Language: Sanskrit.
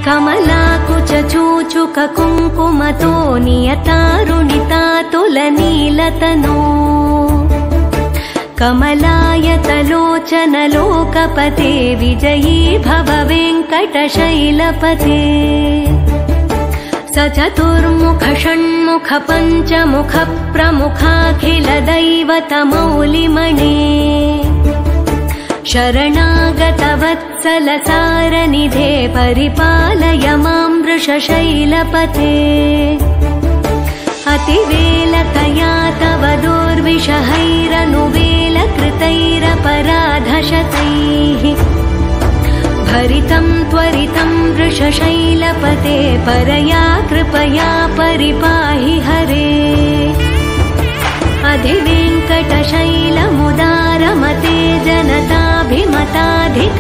कमलाकुचूचुक कुङ्कुमतो नियतारुणितातुलनीलतनो कमलायतलोचन लोकपते विजयी भव वेङ्कटशैलपते स चतुर्मुख षण्मुख पञ्चमुख प्रमुखाखिल दैवतमौलिमणे शरणागत वत्सल सारनिधे परिपालय मां वृषशैलपते अतिवेलतया तव दुर्विषहैरनुवेलकृतैरपराधशतैः भरितं त्वरितं वृषशैलपते परया कृपया परिपाहि हरे अधिवेङ्कटशैलमुदारमते जनताभिमताधिक